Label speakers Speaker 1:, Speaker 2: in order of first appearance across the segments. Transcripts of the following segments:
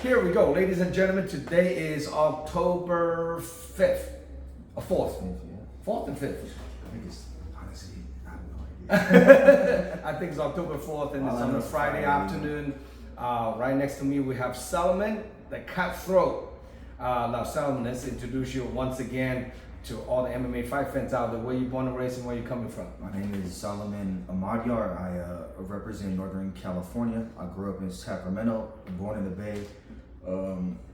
Speaker 1: Here we go, ladies and gentlemen. Today is October 5th, or 4th.
Speaker 2: Yeah.
Speaker 1: 4th and 5th.
Speaker 2: I think it's honestly, I have no idea.
Speaker 1: I think it's October 4th, and it's
Speaker 2: I
Speaker 1: on a
Speaker 2: know
Speaker 1: Friday
Speaker 2: Friday.
Speaker 1: afternoon. Right next to me, we have Salaiman, the cutthroat. Now, Salaiman, let's introduce you once again to all the MMA fight fans out there. Where you born and raised and where you coming from?
Speaker 2: My name is Salaiman Ahmadyar. I represent Northern California. I grew up in Sacramento, born in the Bay.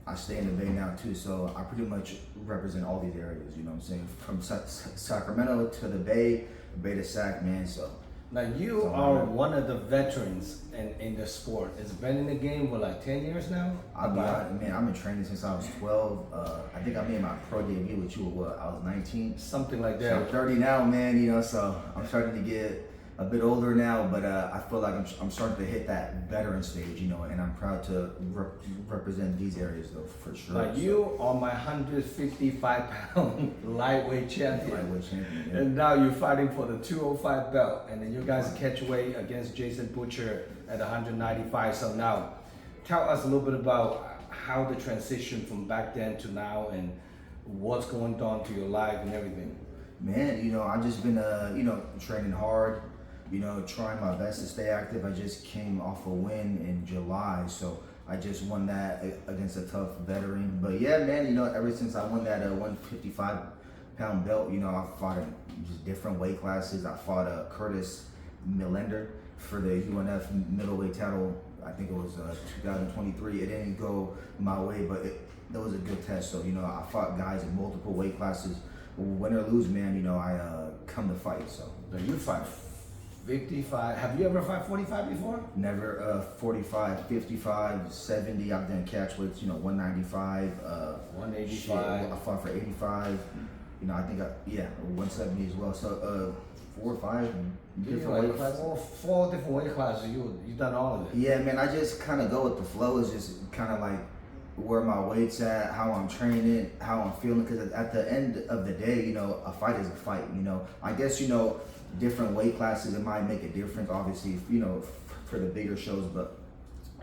Speaker 2: I stay in the Bay now too, so I pretty much represent all these areas, you know what I'm saying? From Sacramento to the Bay to Sac, man, so.
Speaker 1: Now, you are one of the veterans in the sport. It's been in the game for like 10 years now?
Speaker 2: I'll be honest, man, I've been training since I was 12. I think I made my pro debut with you at I was 19.
Speaker 1: Something like
Speaker 2: So
Speaker 1: that.
Speaker 2: I'm 30 now, man, you know, so I'm starting to get a bit older now, but I feel like I'm starting to hit that veteran stage, you know, and I'm proud to represent these areas, though, for sure.
Speaker 1: Now, you are my 155-pound lightweight champion.
Speaker 2: Lightweight champion, yeah.
Speaker 1: And now you're fighting for the 205 belt, and then you guys catch weight against Jason Butcher at 195. So now, tell us a little bit about how the transition from back then to now, and what's going on to your life and everything.
Speaker 2: Man, you know, I've just been, you know, training hard, you know, trying my best to stay active. I just came off a win in July, so I just won that against a tough veteran. But yeah, man, you know, ever since I won that 155-pound belt, you know, I fought in just different weight classes. I fought Curtis Millender for the UNF middleweight title. I think it was 2023. It didn't go my way, but it was a good test. So, you know, I fought guys in multiple weight classes. Win or lose, man, you know, I come to fight, so.
Speaker 1: So you fight 55. Have you ever fought 45 before?
Speaker 2: Never 45, 55, 70. I've done catch weights, you know, 195.
Speaker 1: 185.
Speaker 2: I fought for 85. You know, I think, 170 as well. So 4 or 5 different weight classes.
Speaker 1: Four different weight classes. You've done all of it.
Speaker 2: Yeah, man, I just kind of go with the flow. It's just kind of like where my weight's at, how I'm training, how I'm feeling. Because at the end of the day, you know, a fight is a fight, you know. I guess, you know, different weight classes, it might make a difference, obviously, you know, for the bigger shows. But,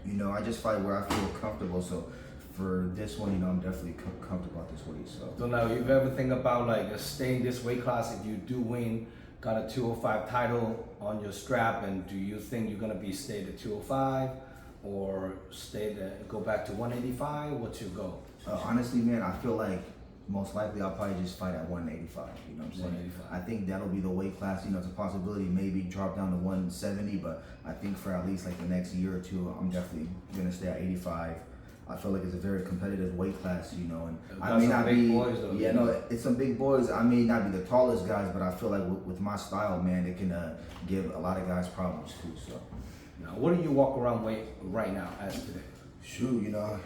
Speaker 2: you know, I just fight where I feel comfortable. So for this one, you know, I'm definitely comfortable at this weight. So
Speaker 1: now, you've ever think about like staying this weight class if you do win, got a 205 title on your strap, and do you think you're gonna be stayed at 205? Or go back to 185? What's your goal?
Speaker 2: Honestly, man, I feel like most likely I'll probably just fight at 185. You know what I'm saying?
Speaker 1: 185.
Speaker 2: I think that'll be the weight class. You know, it's a possibility maybe drop down to 170, but I think for at least like the next year or two, I'm definitely gonna stay at 85. I feel like it's a very competitive weight class, you know, and I may not be.
Speaker 1: Boys, though,
Speaker 2: yeah, no, it's some big boys. I may not be the tallest guys, but I feel like with my style, man, it can give a lot of guys problems too. So.
Speaker 1: Now, what do you walk around weight right now as today?
Speaker 2: Shoot, you know,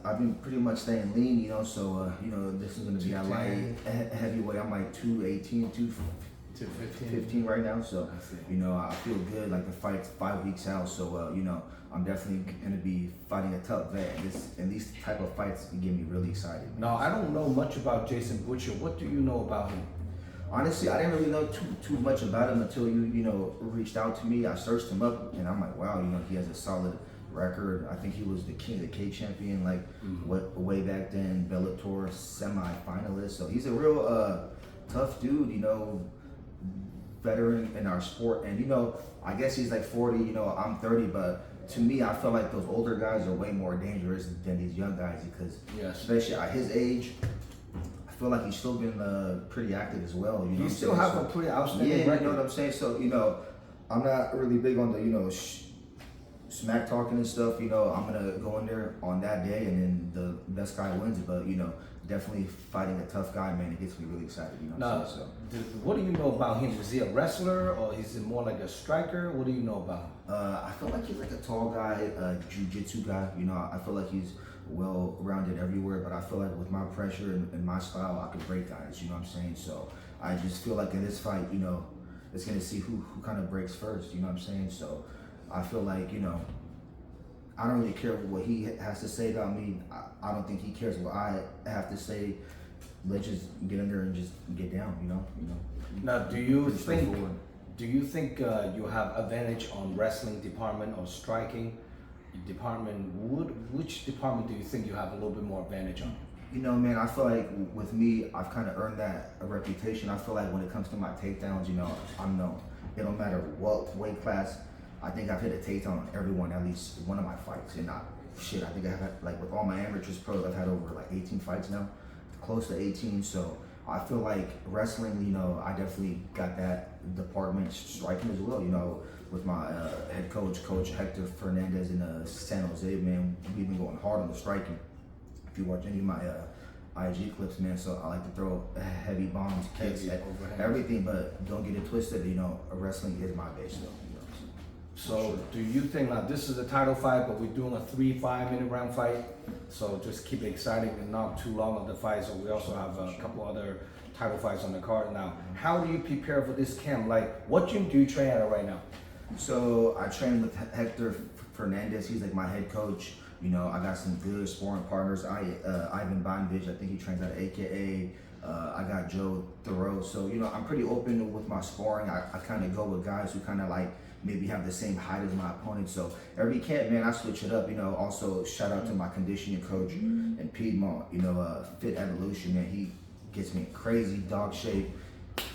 Speaker 2: I've been pretty much staying lean, you know, so, you know, this is going to be a light heavyweight. I'm like 218, 215 right now, so, you know, I feel good. Like the fight's 5 weeks out, so, you know, I'm definitely going to be fighting a tough vet, and these type of fights get me really excited.
Speaker 1: Now, I don't know much about Jason Butcher. What do you know about him?
Speaker 2: Honestly, I didn't really know too much about him until you know, reached out to me. I searched him up, and I'm like, wow, you know, he has a solid record. I think he was the King of the Cage champion, like way back then, Bellator semi-finalist. So he's a real tough dude, you know, veteran in our sport. And, you know, I guess he's like 40, you know, I'm 30, but to me, I feel like those older guys are way more dangerous than these young guys because, especially at his age, I feel like he's still been pretty active as well. You know,
Speaker 1: you still have a pretty outstanding record.
Speaker 2: You know what I'm saying? So, you know, I'm not really big on the, you know, smack talking and stuff. You know, I'm gonna go in there on that day, and then the best guy wins. But you know, definitely fighting a tough guy, man, it gets me really excited. You know.
Speaker 1: Now, what do you know about him? Is he a wrestler or is he more like a striker? What do you know about him?
Speaker 2: I feel like he's like a tall guy, jiu-jitsu guy. You know, I feel like he's well-rounded everywhere, but I feel like with my pressure and my style, I could break guys, you know what I'm saying? So I just feel like in this fight, you know, it's gonna see who kind of breaks first, you know what I'm saying? So I feel like, you know, I don't really care what he has to say about me. I don't think he cares what I have to say. Let's just get in there and just get down, you know?
Speaker 1: Now, do you think you have advantage on wrestling department or striking department, which department do you think you have a little bit more advantage on?
Speaker 2: You know, man, I feel like with me, I've kind of earned that a reputation. I feel like when it comes to my takedowns, you know, I'm known. It don't matter what weight class. I think I've hit a takedown on everyone at least one of my fights. And I think I've had, like with all my amateurs pros, I've had over like 18 fights now, close to 18. So I feel like wrestling, you know, I definitely got that department. Striking as well, you know, with my head coach, Coach Hector Fernandez in San Jose, man, we've been going hard on the striking. If you watch any of my IG clips, man, so I like to throw heavy bombs, kicks, everything, but don't get it twisted, you know, wrestling is my base, though. You know,
Speaker 1: so
Speaker 2: sure.
Speaker 1: Do you think, now this is a title fight, but we're doing a 3 5-minute round fight, so just keep it exciting and not too long of the fight. So we also have a couple other title fights on the card now. How do you prepare for this camp? Like, what gym do you train at right now?
Speaker 2: So I train with Hector Fernandez. He's like my head coach. You know, I got some good sparring partners. Ivan Bondovich, I think he trains out of AKA. I got Joe Thoreau. So, you know, I'm pretty open with my sparring. I kind of go with guys who kind of like maybe have the same height as my opponent. So every camp, man, I switch it up. You know, also shout out to my conditioning coach in Piedmont, you know, Fit Evolution, man. He gets me in crazy dog shape,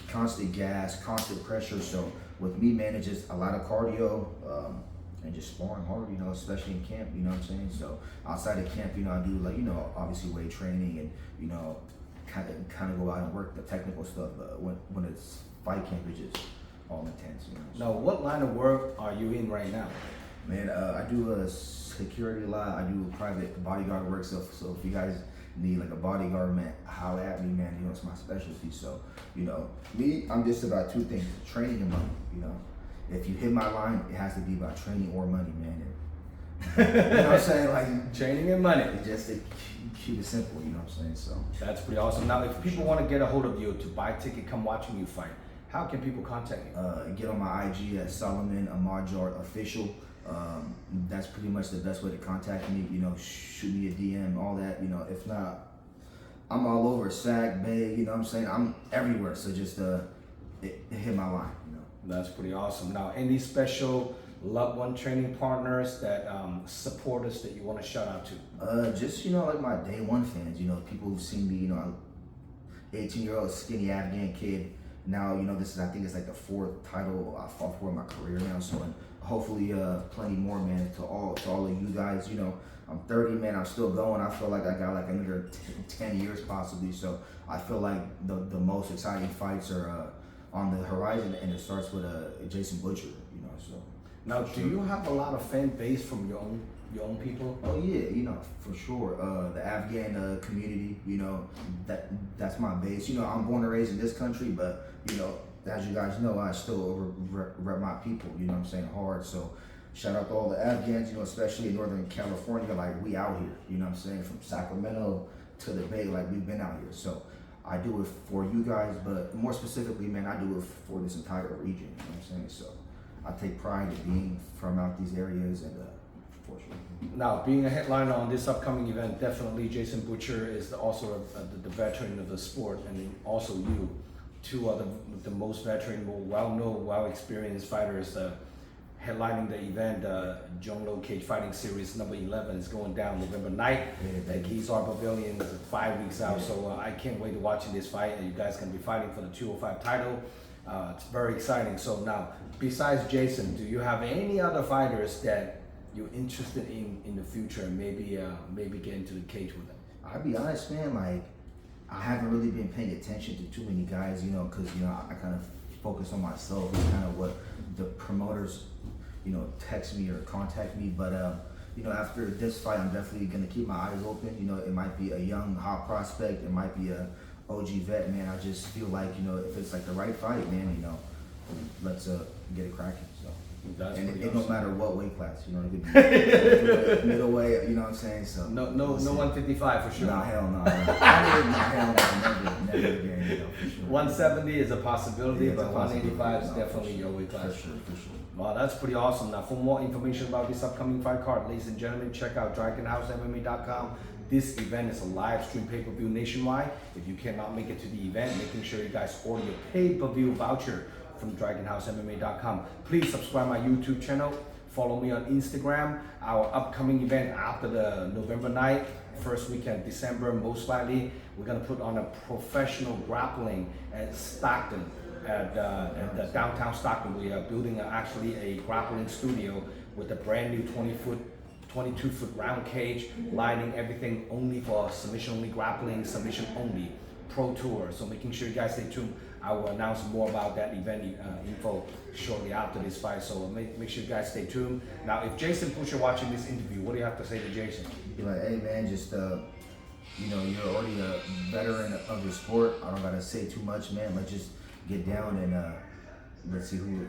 Speaker 2: constant gas, constant pressure. So with me, man, it's just a lot of cardio, and just sparring hard, you know, especially in camp, you know what I'm saying? So outside of camp, you know, I do like, you know, obviously weight training and, you know, kind of go out and work the technical stuff. But when it's fight camp, it's just all intense, you know.
Speaker 1: Now, what line of work are you in right now?
Speaker 2: Man, I do security a lot. I do private bodyguard work. So if you guys need like a bodyguard, man, holler at me, man. You know, it's my specialty. So, you know, me, I'm just about 2 things: training and money. You know, if you hit my line, it has to be about training or money, man. And, you know what I'm saying? Like
Speaker 1: Training and money.
Speaker 2: just to keep it simple. You know what I'm saying? So
Speaker 1: That's pretty awesome. Now, if people want to get a hold of you to buy a ticket, come watching you fight, how can people contact you?
Speaker 2: get on my IG at Salaiman Ahmadyar official. That's pretty much the best way to contact me. You know, shoot me a DM, all that. You know, if not, I'm all over SAC, Bay. You know what I'm saying? I'm everywhere. So just hit my line. You know.
Speaker 1: That's pretty awesome. Now, any special loved one training partners that support us that you want to shout out to?
Speaker 2: Just, you know, like my day one fans. You know, people who've seen me. You know, I'm 18-year-old skinny Afghan kid. Now, you know, I think it's like the 4th title I fought for in my career now. So, and hopefully, plenty more, man. To all of you guys, you know, I'm 30, man. I'm still going. I feel like I got like another 10 years possibly. So I feel like the most exciting fights are on the horizon, and it starts with Jason Butcher. You know, so.
Speaker 1: Now, do you have a lot of fan base from your own people?
Speaker 2: Oh yeah, you know, for sure. The Afghan community, you know, that's my base. You know, I'm born and raised in this country, but you know, as you guys know, I still rep my people. You know what I'm saying? Hard. So shout out to all the Afghans, you know, especially in Northern California. Like, we out here. You know what I'm saying? From Sacramento to the Bay, like, we've been out here. So I do it for you guys, but more specifically, man, I do it for this entire region. You know what I'm saying? So I take pride in being from out these areas, and for sure.
Speaker 1: Now, being a headliner on this upcoming event, definitely Jason Butcher is also the veteran of the sport, and then also you. 2 are the most veteran, well-known, well-experienced fighters headlining the event. Zhong Cage Fighting Series number 11 is going down November 9th at Keys Art Pavilion. It's 5 weeks out, so I can't wait to watch this fight. And you guys can be fighting for the 205 title. It's very exciting. So now, besides Jason, do you have any other fighters that you're interested in the future, and maybe get into the cage with them?
Speaker 2: I'll be honest, man, like, I haven't really been paying attention to too many guys, you know, because, you know, I kind of focus on myself. It's kind of what the promoters, you know, text me or contact me. But, you know, after this fight, I'm definitely going to keep my eyes open. You know, it might be a young, hot prospect. It might be a OG vet, man. I just feel like, you know, if it's like the right fight, man, you know, let's get it cracking. So. And it don't matter what weight class, you know, it could be middleweight, you know what I'm saying? So
Speaker 1: no 155 for sure.
Speaker 2: Nah, hell no. Hell no, never again, you know, for sure.
Speaker 1: 170 is a possibility,
Speaker 2: Yeah,
Speaker 1: but 185 is definitely your weight class.
Speaker 2: For sure.
Speaker 1: Wow, that's pretty awesome. Now, for more information about this upcoming fight card, ladies and gentlemen, check out DragonHouseMMA.com. This event is a live stream pay-per-view nationwide. If you cannot make it to the event, making sure you guys order your pay-per-view voucher from DragonHouseMMA.com. Please subscribe my YouTube channel. Follow me on Instagram. Our upcoming event after the November night, first weekend December, most likely, we're gonna put on a professional grappling at Stockton, at the downtown Stockton. We are building actually a grappling studio with a brand new 22-foot round cage, lighting everything only for submission only grappling, submission only pro tour. So making sure you guys stay tuned. I will announce more about that event info shortly after this fight. So make sure you guys stay tuned. Now, if Jason Butcher watching this interview, what do you have to say to Jason?
Speaker 2: Be like, hey man, just you're already a veteran of the sport. I don't gotta say too much, man. Let's just get down and let's see who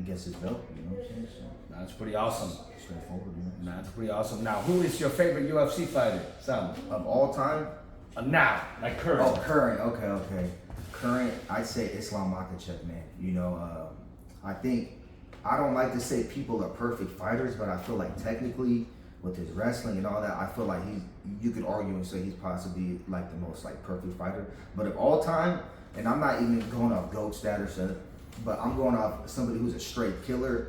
Speaker 2: gets his belt. You know what I'm saying? So,
Speaker 1: That's pretty awesome.
Speaker 2: straightforward. You know?
Speaker 1: That's pretty awesome. Now, who is your favorite UFC fighter, Sam?
Speaker 2: Of all time?
Speaker 1: Now, like current.
Speaker 2: Oh, current. Okay. Current, I'd say Islam Makhachev, man. You know, I think, I don't like to say people are perfect fighters, but I feel like technically with his wrestling and all that, I feel like you could argue and say he's possibly like the most like perfect fighter. But of all time, and I'm not even going off GOAT status, but I'm going off somebody who's a straight killer,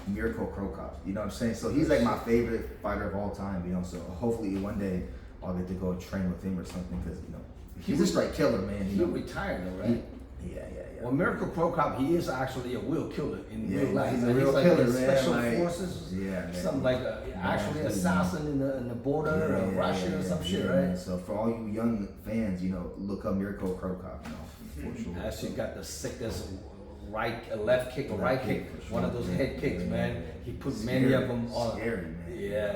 Speaker 2: Mirko Cro Cop. You know what I'm saying? So he's like my favorite fighter of all time, you know, so hopefully one day I'll get to go train with him or something, because, you know, he's a straight killer, man.
Speaker 1: He retired though, right?
Speaker 2: Yeah.
Speaker 1: Well, Mirko Cro Cop, he is actually a real killer in real life.
Speaker 2: He's a real killer, man.
Speaker 1: Special
Speaker 2: like,
Speaker 1: forces.
Speaker 2: Yeah, man.
Speaker 1: Something like actually assassin in the border of Russia or some shit, right?
Speaker 2: Man. So for all you young fans, you know, look up Mirko Cro Cop, you know, for sure.
Speaker 1: Actually got the sickest left kick or right kick, one of those head kicks, man. He put many of them on.
Speaker 2: Scary, man.
Speaker 1: Yeah,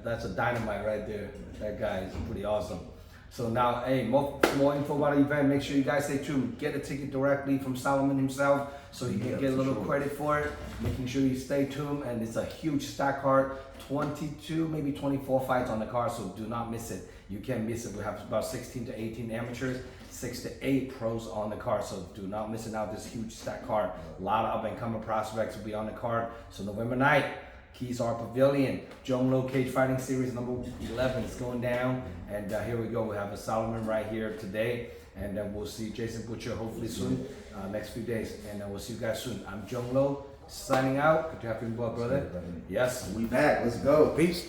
Speaker 1: that's a dynamite right there. That guy is pretty awesome. So now, hey, more info about the event. Make sure you guys stay tuned. Get a ticket directly from Salaiman himself, so you can get a little credit for it. Making sure you stay tuned, and it's a huge stack card. 22, maybe 24 fights on the card, so do not miss it. You can't miss it. We have about 16 to 18 amateurs, 6 to 8 pros on the card, so do not miss it out. This huge stack card. A lot of up and coming prospects will be on the card. So November 9th. Keys are Pavilion, Zhong Cage Fighting Series number 11 is going down, and here we go. We have a Salaiman right here today, and then we'll see Jason Butcher hopefully soon, next few days, and we'll see you guys soon. I'm Zhong signing out. Good to have you, brother.
Speaker 2: Yes, we back. Let's go.
Speaker 1: Peace.